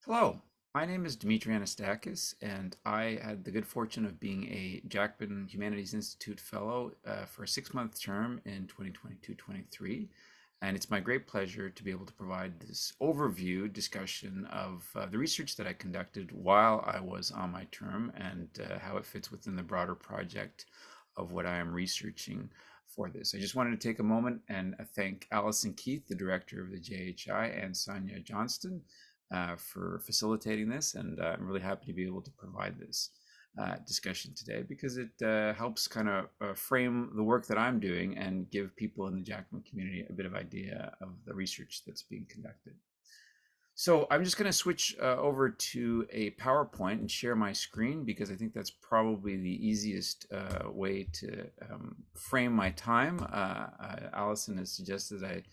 Hello, my name is Dimitry Anastakis, and I had the good fortune of being a Jackman Humanities Institute Fellow for a 6-month term in 2022-23. And it's my great pleasure to be able to provide this overview discussion of the research that I conducted while I was on my term and how it fits within the broader project of what I am researching for this. I just wanted to take a moment and thank Alison Keith, the director of the JHI, and Sonia Johnston for facilitating this. And I'm really happy to be able to provide this discussion today because it helps kind of frame the work that I'm doing and give people in the Jackman community a bit of idea of the research that's being conducted. So I'm just going to switch over to a PowerPoint and share my screen because I think that's probably the easiest way to frame my time. Allison has suggested I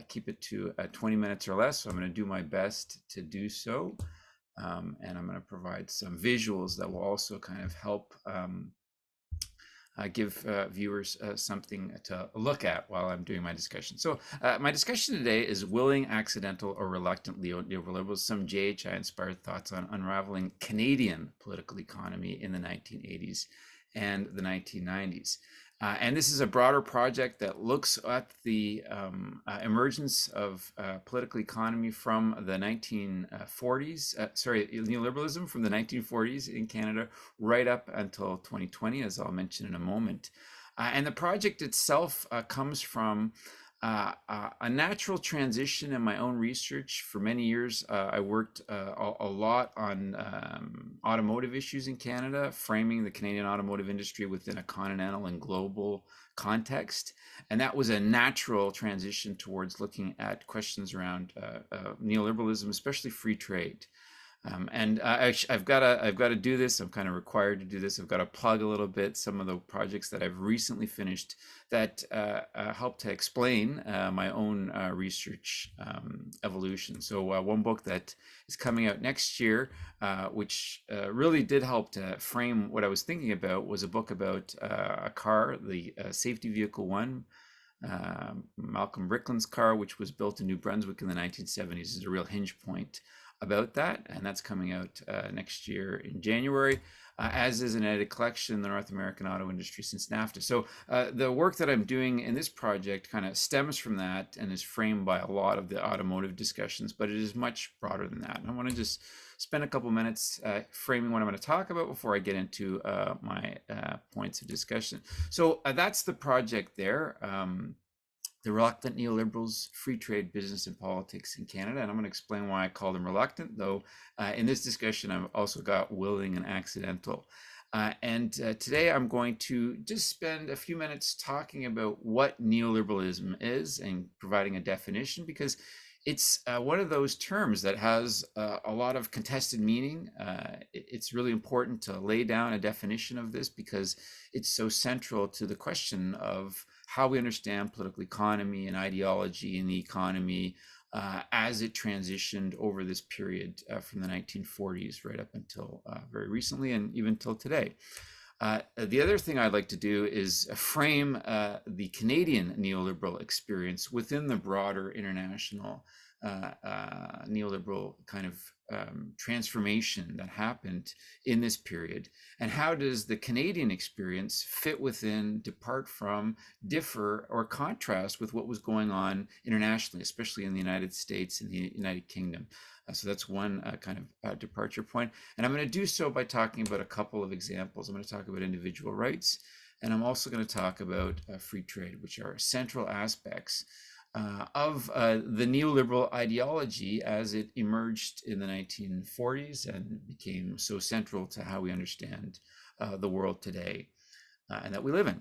keep it to 20 minutes or less, so I'm going to do my best to do so. And I'm going to provide some visuals that will also kind of help give viewers something to look at while I'm doing my discussion. So my discussion today is willing, accidental, or reluctant neoliberalism, some JHI-inspired thoughts on unraveling Canadian political economy in the 1980s and the 1990s. And this is a broader project that looks at the emergence of political economy from the 1940s, neoliberalism from the 1940s in Canada right up until 2020, as I'll mention in a moment. And the project itself comes from a natural transition in my own research. For many years, I worked a lot on automotive issues in Canada, framing the Canadian automotive industry within a continental and global context. And that was a natural transition towards looking at questions around neoliberalism, especially free trade. And I've got to do this. I'm kind of required to do this. I've got to plug a little bit some of the projects that I've recently finished that help to explain my own research evolution. So one book that is coming out next year, which really did help to frame what I was thinking about, was a book about a car, the Safety Vehicle 1, Malcolm Brickland's car, which was built in New Brunswick in the 1970s, is a real hinge point about that, and that's coming out next year in January, as is an edited collection, the North American Auto Industry since NAFTA. So the work that I'm doing in this project kind of stems from that and is framed by a lot of the automotive discussions, but it is much broader than that. And I want to just spend a couple minutes framing what I'm going to talk about before I get into my points of discussion. So that's the project there. The Reluctant Neoliberals, Free Trade, Business and Politics in Canada. And I'm going to explain why I call them reluctant, though in this discussion, I've also got willing and accidental. And today I'm going to just spend a few minutes talking about what neoliberalism is and providing a definition, because it's one of those terms that has a lot of contested meaning. It's really important to lay down a definition of this because it's so central to the question of how we understand political economy and ideology in the economy as it transitioned over this period from the 1940s right up until very recently and even till today. The other thing I'd like to do is frame the Canadian neoliberal experience within the broader international neoliberal kind of transformation that happened in this period, and how does the Canadian experience fit within, depart from, differ, or contrast with what was going on internationally, especially in the United States and the United Kingdom. So that's one kind of departure point. And I'm going to do so by talking about a couple of examples. I'm going to talk about individual rights, and I'm also going to talk about free trade, which are central aspects of the neoliberal ideology as it emerged in the 1940s and became so central to how we understand the world today and that we live in.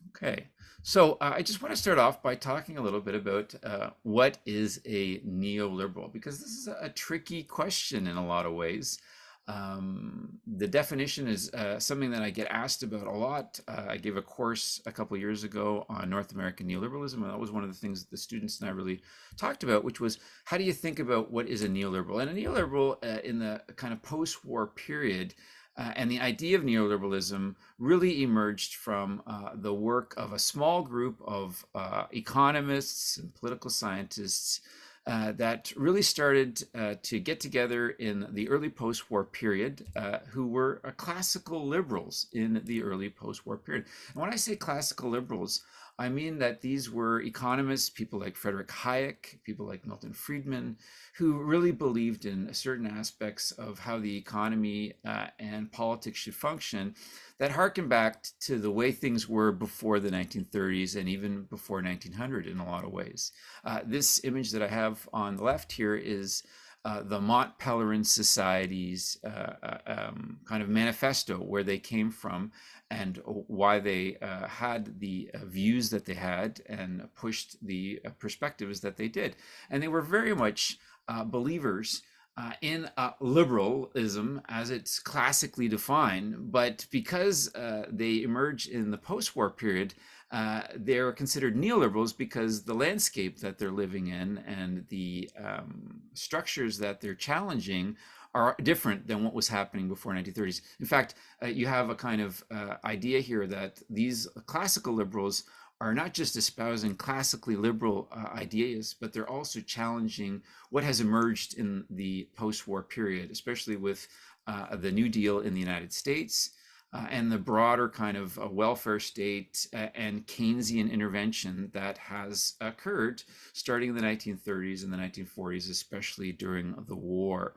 Okay, so I just want to start off by talking a little bit about what is a neoliberal, because this is a tricky question in a lot of ways. The definition is something that I get asked about a lot. I gave a course a couple of years ago on North American neoliberalism, and that was one of the things that the students and I really talked about, which was, how do you think about what is a neoliberal? And a neoliberal in the kind of post-war period and the idea of neoliberalism really emerged from the work of a small group of economists and political scientists that really started to get together in the early post-war period, who were classical liberals in the early post-war period. And when I say classical liberals, I mean that these were economists, people like Frederick Hayek, people like Milton Friedman, who really believed in certain aspects of how the economy and politics should function that harken back to the way things were before the 1930s and even before 1900 in a lot of ways. This image that I have on the left here is the Mont Pelerin Society's kind of manifesto, where they came from and why they had the views that they had and pushed the perspectives that they did. And they were very much believers in liberalism as it's classically defined, but because they emerge in the post-war period, they're considered neoliberals because the landscape that they're living in and the structures that they're challenging are different than what was happening before 1930s. In fact, you have a kind of idea here that these classical liberals are not just espousing classically liberal ideas, but they're also challenging what has emerged in the post-war period, especially with the New Deal in the United States and the broader kind of welfare state and Keynesian intervention that has occurred starting in the 1930s and the 1940s, especially during the war.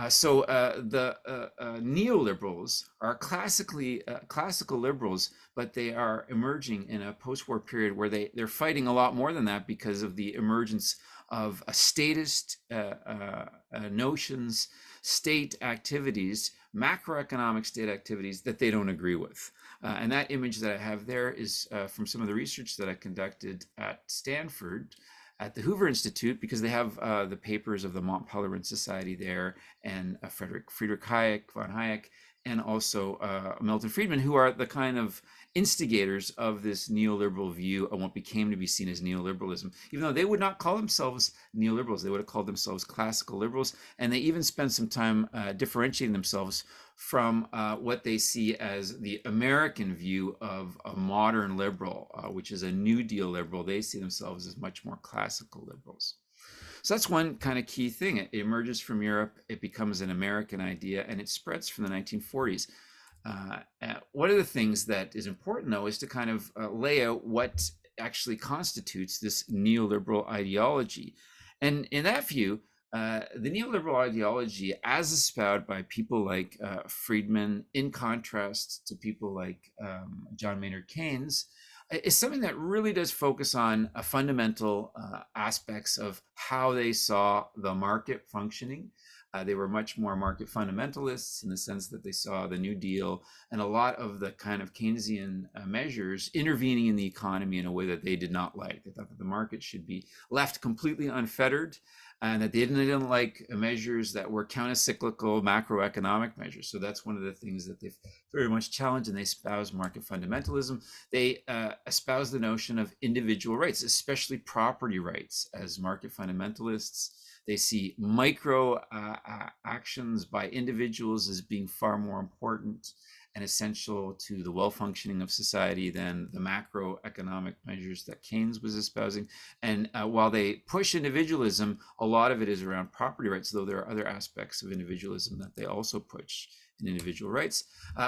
So the neoliberals are classical liberals, but they are emerging in a post-war period where they're fighting a lot more than that because of the emergence of statist notions, state activities, macroeconomic state activities that they don't agree with. And that image that I have there is from some of the research that I conducted at Stanford at the Hoover Institute, because they have the papers of the Mont Pelerin Society there, and Friedrich Hayek, von Hayek, and also Milton Friedman, who are the kind of instigators of this neoliberal view of what became to be seen as neoliberalism. Even though they would not call themselves neoliberals, they would have called themselves classical liberals, and they even spent some time differentiating themselves from what they see as the American view of a modern liberal, which is a New Deal liberal. They see themselves as much more classical liberals. So that's one kind of key thing. It emerges from Europe, it becomes an American idea, and it spreads from the 1940s. One of the things that is important, though, is to kind of lay out what actually constitutes this neoliberal ideology. And in that view, the neoliberal ideology, as espoused by people like Friedman, in contrast to people like John Maynard Keynes, is something that really does focus on fundamental aspects of how they saw the market functioning. They were much more market fundamentalists in the sense that they saw the New Deal and a lot of the kind of Keynesian measures intervening in the economy in a way that they did not like. They thought that the market should be left completely unfettered, and that they didn't like measures that were countercyclical macroeconomic measures. So that's one of the things that they've very much challenged, and they espouse market fundamentalism. They espouse the notion of individual rights, especially property rights, as market fundamentalists. They see micro actions by individuals as being far more important and essential to the well-functioning of society than the macroeconomic measures that Keynes was espousing. And while they push individualism, a lot of it is around property rights, though there are other aspects of individualism that they also push in individual rights.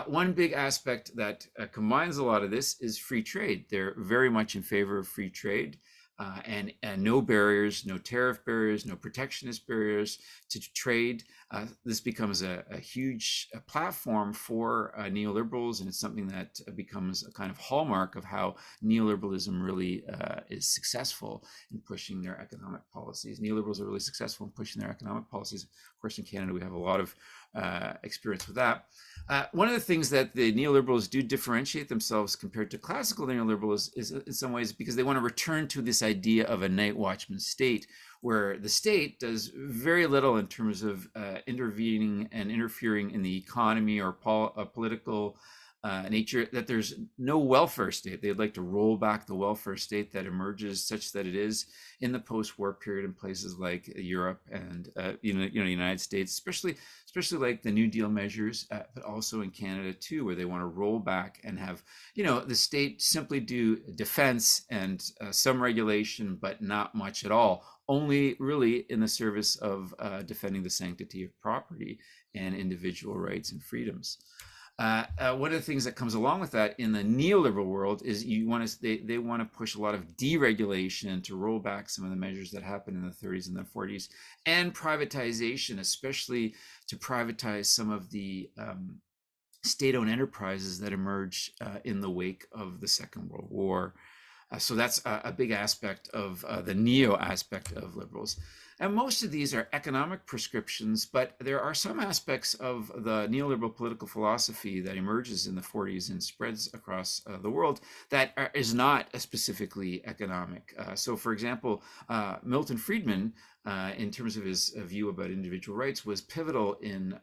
One big aspect that combines a lot of this is free trade. They're very much in favor of free trade. And no barriers, no tariff barriers, no protectionist barriers to trade. This becomes a huge platform for neoliberals, and it's something that becomes a kind of hallmark of how neoliberalism really is successful in pushing their economic policies. Neoliberals are really successful in pushing their economic policies. Of course, in Canada, we have a lot of experience with that. One of the things that the neoliberals do differentiate themselves compared to classical neoliberals is in some ways because they want to return to this idea of a night watchman state, where the state does very little in terms of intervening and interfering in the economy or political nature, that there's no welfare state. They'd like to roll back the welfare state that emerges such that it is in the post-war period in places like Europe and United States, especially like the New Deal measures, but also in Canada too, where they want to roll back and have the state simply do defense and some regulation, but not much at all, only really in the service of defending the sanctity of property and individual rights and freedoms. One of the things that comes along with that in the neoliberal world is they want to push a lot of deregulation to roll back some of the measures that happened in the 30s and the 40s, and privatization, especially to privatize some of the state-owned enterprises that emerged in the wake of the Second World War. So that's a big aspect of the neo aspect of liberals. And most of these are economic prescriptions, but there are some aspects of the neoliberal political philosophy that emerges in the 40s and spreads across the world that is not specifically economic. So, for example, Milton Friedman, in terms of his view about individual rights, was pivotal in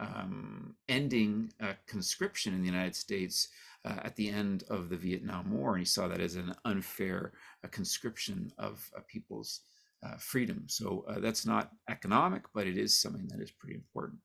ending conscription in the United States at the end of the Vietnam War, and he saw that as an unfair conscription of people's freedom. So that's not economic, but it is something that is pretty important.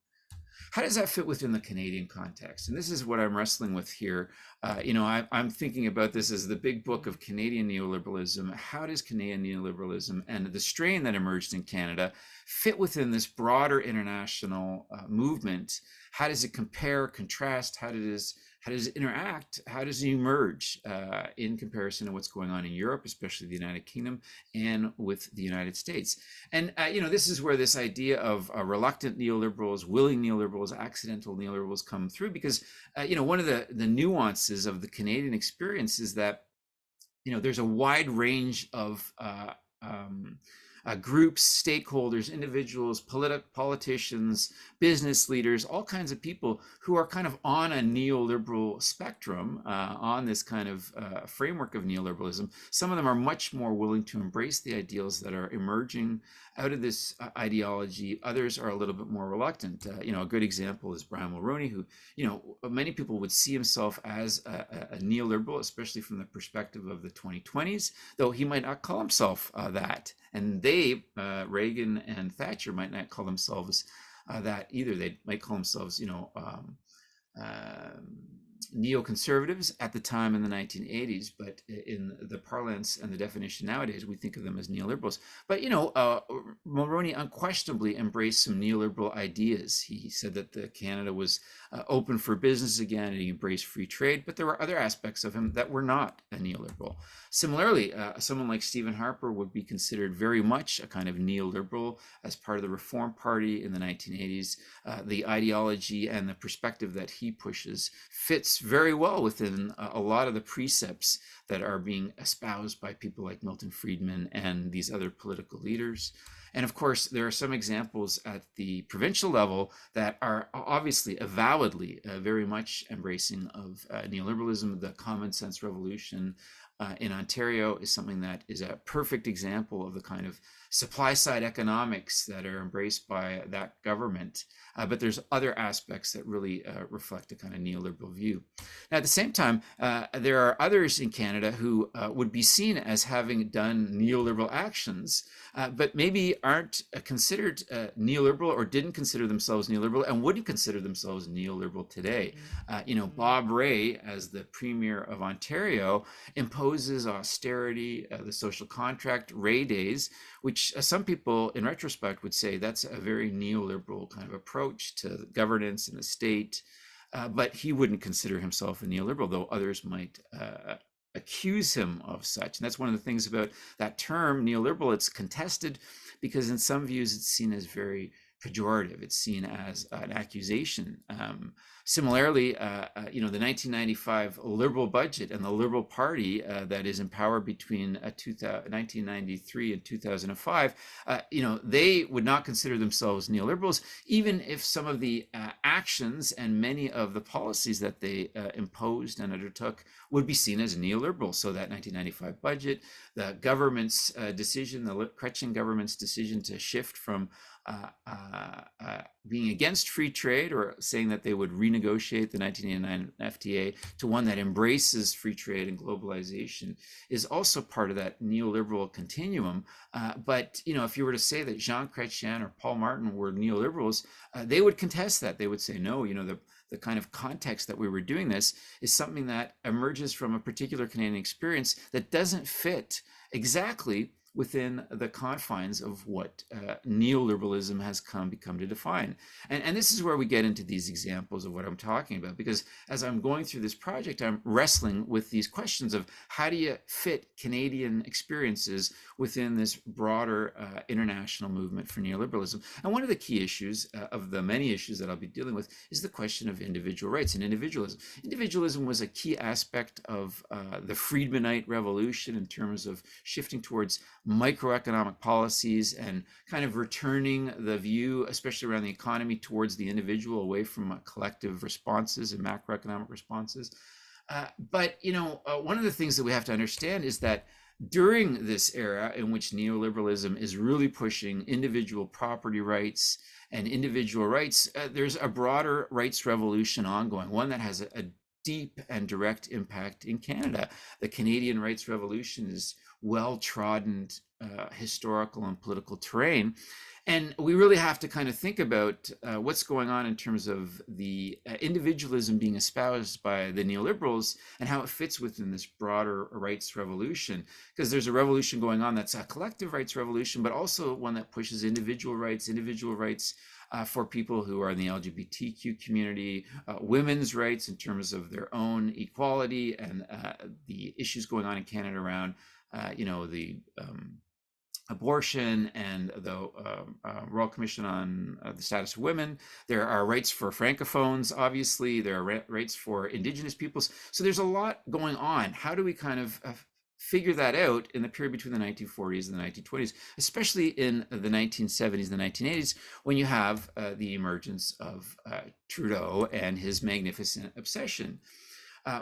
How does that fit within the Canadian context? And this is what I'm wrestling with here. I'm thinking about this as the big book of Canadian neoliberalism. How does Canadian neoliberalism and the strain that emerged in Canada fit within this broader international movement? How does it compare, contrast? How does it interact? How does it emerge in comparison to what's going on in Europe, especially the United Kingdom, and with the United States? And this is where this idea of reluctant neoliberals, willing neoliberals, accidental neoliberals come through, because one of the nuances of the Canadian experience is that there's a wide range of groups, stakeholders, individuals, politicians, business leaders, all kinds of people who are kind of on a neoliberal spectrum, on this kind of framework of neoliberalism. Some of them are much more willing to embrace the ideals that are emerging out of this ideology. Others are a little bit more reluctant. A good example is Brian Mulroney, who, many people would see himself as a neoliberal, especially from the perspective of the 2020s, though he might not call himself that. And Reagan and Thatcher, might not call themselves that either. They might call themselves, neoconservatives at the time in the 1980s, but in the parlance and the definition nowadays, we think of them as neoliberals. But Mulroney unquestionably embraced some neoliberal ideas. He said that Canada was open for business again, and he embraced free trade, but there were other aspects of him that were not a neoliberal. Similarly, someone like Stephen Harper would be considered very much a kind of neoliberal as part of the Reform Party in the 1980s. The ideology and the perspective that he pushes fits very well within a lot of the precepts that are being espoused by people like Milton Friedman and these other political leaders. And of course, there are some examples at the provincial level that are obviously avowedly very much embracing of neoliberalism. The common sense revolution in Ontario is something that is a perfect example of the kind of supply side economics that are embraced by that government. But there's other aspects that really reflect a kind of neoliberal view. Now, at the same time, there are others in Canada who would be seen as having done neoliberal actions, but maybe aren't considered neoliberal, or didn't consider themselves neoliberal, and wouldn't consider themselves neoliberal today. Bob Rae, as the Premier of Ontario, imposes austerity, the social contract, Rae days, which some people in retrospect would say that's a very neoliberal kind of approach to governance and the state. But he wouldn't consider himself a neoliberal, though others might accuse him of such. And that's one of the things about that term, neoliberal. It's contested because in some views it's seen as very pejorative. It's seen as an accusation. Similarly, the 1995 Liberal budget and the Liberal Party that is in power between 1993 and 2005, they would not consider themselves neoliberals, even if some of the actions and many of the policies that they imposed and undertook would be seen as neoliberal. So that 1995 budget, the government's decision, the Chrétien government's decision to shift from being against free trade, or saying that they would renegotiate the 1989 FTA, to one that embraces free trade and globalization, is also part of that neoliberal continuum. But if you were to say that Jean Chrétien or Paul Martin were neoliberals, they would contest that. They would say, no, the kind of context that we were doing this is something that emerges from a particular Canadian experience that doesn't fit exactly within the confines of what neoliberalism has become to define. And this is where we get into these examples of what I'm talking about, because as I'm going through this project, I'm wrestling with these questions of how do you fit Canadian experiences within this broader international movement for neoliberalism. And one of the key issues of the many issues that I'll be dealing with is the question of individual rights and individualism. Individualism was a key aspect of the Friedmanite revolution in terms of shifting towards microeconomic policies and kind of returning the view, especially around the economy, towards the individual, away from collective responses and macroeconomic responses. But one of the things that we have to understand is that during this era in which neoliberalism is really pushing individual property rights and individual rights, there's a broader rights revolution ongoing, one that has a deep and direct impact in Canada. The Canadian rights revolution is well-trodden historical and political terrain. And we really have to kind of think about what's going on in terms of the individualism being espoused by the neoliberals and how it fits within this broader rights revolution. Because there's a revolution going on that's a collective rights revolution, but also one that pushes individual rights for people who are in the LGBTQ community, women's rights in terms of their own equality, and the issues going on in Canada around, the abortion and the Royal Commission on the Status of Women. There are rights for Francophones, obviously. There are rights for Indigenous peoples. So there's a lot going on. How do we kind of figure that out in the period between the 1940s and the 1920s, especially in the 1970s and the 1980s, when you have the emergence of Trudeau and his magnificent obsession,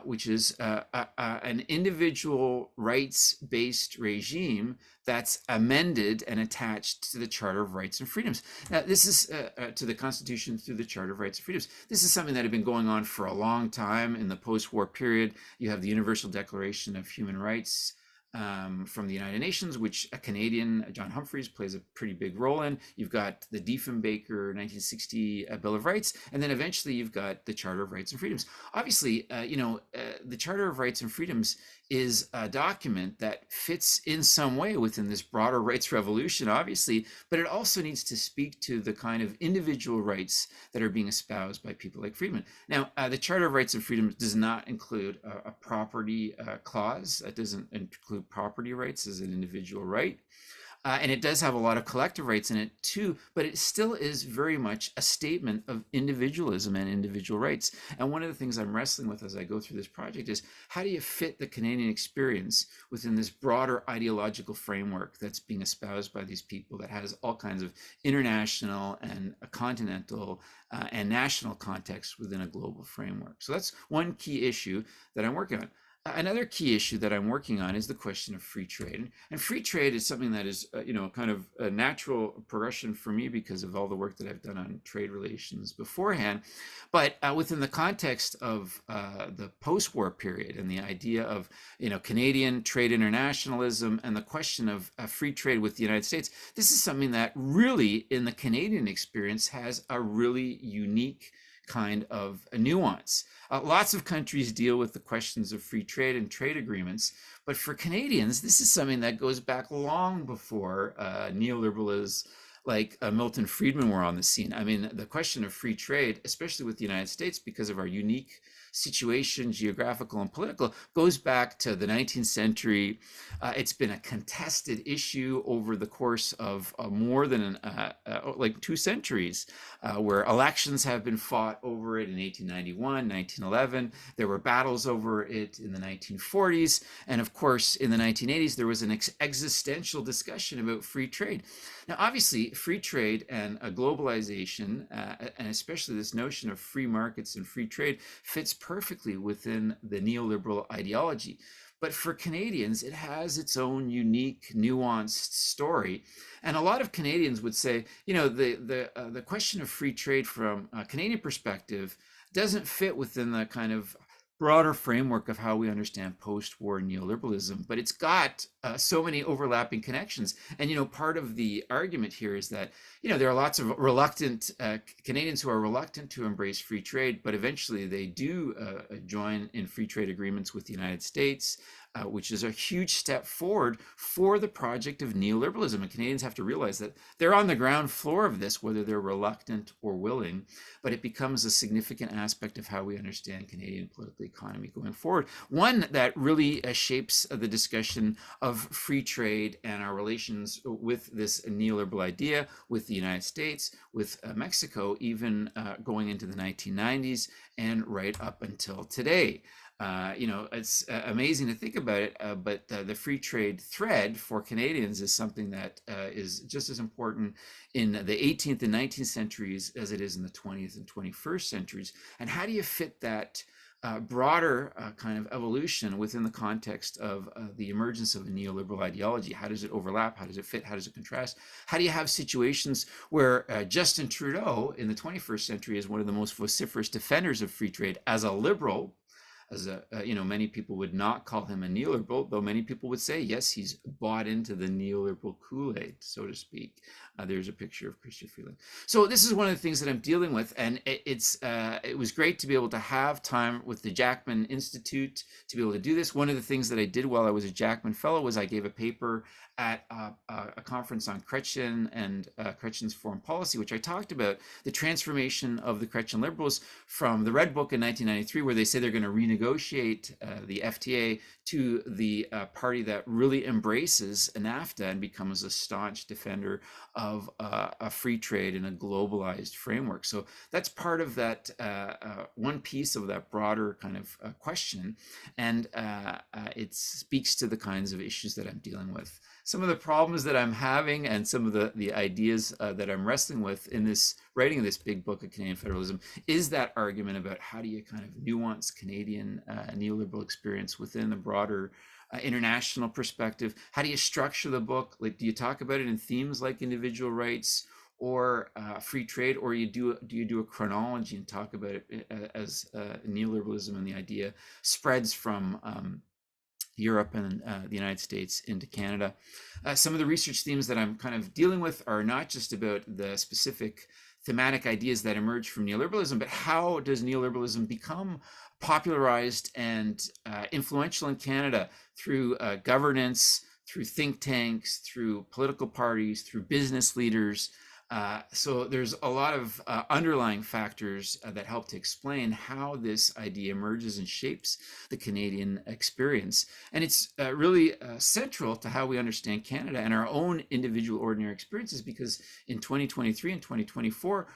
which is an individual rights-based regime that's amended and attached to the Charter of Rights and Freedoms. Now, this is to the Constitution through the Charter of Rights and Freedoms. This is something that had been going on for a long time in the post-war period. You have the Universal Declaration of Human Rights from the United Nations, which a Canadian, John Humphreys, plays a pretty big role in. You've got the Diefenbaker 1960 Bill of Rights, and then eventually you've got the Charter of Rights and Freedoms. Obviously, the Charter of Rights and Freedoms is a document that fits in some way within this broader rights revolution, obviously, but it also needs to speak to the kind of individual rights that are being espoused by people like Friedman. Now, the Charter of Rights and Freedoms does not include a property clause. It doesn't include property rights as an individual right. And it does have a lot of collective rights in it too, but it still is very much a statement of individualism and individual rights. And one of the things I'm wrestling with as I go through this project is, how do you fit the Canadian experience within this broader ideological framework that's being espoused by these people that has all kinds of international and continental and national context within a global framework? So that's one key issue that I'm working on. Another key issue that I'm working on is the question of free trade. And free trade is something that is, kind of a natural progression for me because of all the work that I've done on trade relations beforehand. But within the context of the post-war period and the idea of, Canadian trade internationalism and the question of free trade with the United States, this is something that really, in the Canadian experience, has a really unique kind of a nuance. Lots of countries deal with the questions of free trade and trade agreements, but for Canadians, this is something that goes back long before neoliberals like Milton Friedman were on the scene. I mean, the question of free trade, especially with the United States, because of our unique situation, geographical and political, goes back to the 19th century. It's been a contested issue over the course of more than like 2 centuries, where elections have been fought over it in 1891, 1911. There were battles over it in the 1940s. And of course, in the 1980s, there was an existential discussion about free trade. Now, obviously, free trade and globalization, and especially this notion of free markets and free trade, fits perfectly within the neoliberal ideology. But for Canadians, it has its own unique, nuanced story. And a lot of Canadians would say, the question of free trade from a Canadian perspective doesn't fit within the kind of broader framework of how we understand post-war neoliberalism, but it's got so many overlapping connections. And, part of the argument here is that, there are lots of reluctant Canadians who are reluctant to embrace free trade, but eventually they do join in free trade agreements with the United States. which is a huge step forward for the project of neoliberalism. And Canadians have to realize that they're on the ground floor of this, whether they're reluctant or willing, but it becomes a significant aspect of how we understand Canadian political economy going forward. One that really shapes the discussion of free trade and our relations with this neoliberal idea, with the United States, with Mexico, even going into the 1990s and right up until today. It's amazing to think about it, but the free trade thread for Canadians is something that is just as important in the 18th and 19th centuries as it is in the 20th and 21st centuries. And how do you fit that broader kind of evolution within the context of the emergence of a neoliberal ideology? How does it overlap? How does it fit? How does it contrast? How do you have situations where Justin Trudeau in the 21st century is one of the most vociferous defenders of free trade as a liberal, many people would not call him a neoliberal, though many people would say, yes, he's bought into the neoliberal Kool-Aid, so to speak. There's a picture of Christian Freeland. So this is one of the things that I'm dealing with, and it was great to be able to have time with the Jackman Institute to be able to do this. One of the things that I did while I was a Jackman Fellow was I gave a paper at a conference on Chrétien and Chrétien's foreign policy, which I talked about the transformation of the Chrétien liberals from the Red Book in 1993, where they say they're going to renegotiate the FTA, to the party that really embraces NAFTA and becomes a staunch defender of a free trade in a globalized framework. So that's part of that one piece of that broader kind of question, and it speaks to the kinds of issues that I'm dealing with. Some of the problems that I'm having and some of the ideas that I'm wrestling with in this writing of this big book of Canadian federalism is that argument about how do you kind of nuance Canadian neoliberal experience within the broader international perspective. How do you structure the book? Like, do you talk about it in themes like individual rights or free trade, or do you do a chronology and talk about it as neoliberalism and the idea spreads from Europe and the United States into Canada? Some of the research themes that I'm kind of dealing with are not just about the specific thematic ideas that emerge from neoliberalism, but how does neoliberalism become popularized and influential in Canada through governance, through think tanks, through political parties, through business leaders. So there's a lot of underlying factors that help to explain how this idea emerges and shapes the Canadian experience. And it's really central to how we understand Canada and our own individual ordinary experiences, because in 2023 and 2024,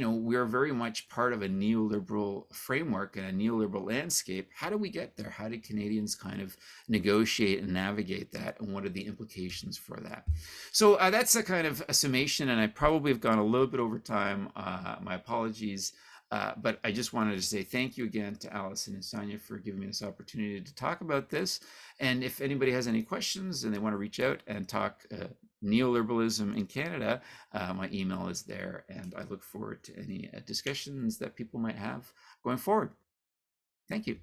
we are very much part of a neoliberal framework and a neoliberal landscape. How do we get there? How do Canadians kind of negotiate and navigate that? And what are the implications for that? So that's a kind of a summation, and I probably have gone a little bit over time. My apologies. But I just wanted to say thank you again to Alison and Sonia for giving me this opportunity to talk about this. And if anybody has any questions and they want to reach out and talk neoliberalism in Canada, my email is there, and I look forward to any discussions that people might have going forward. Thank you.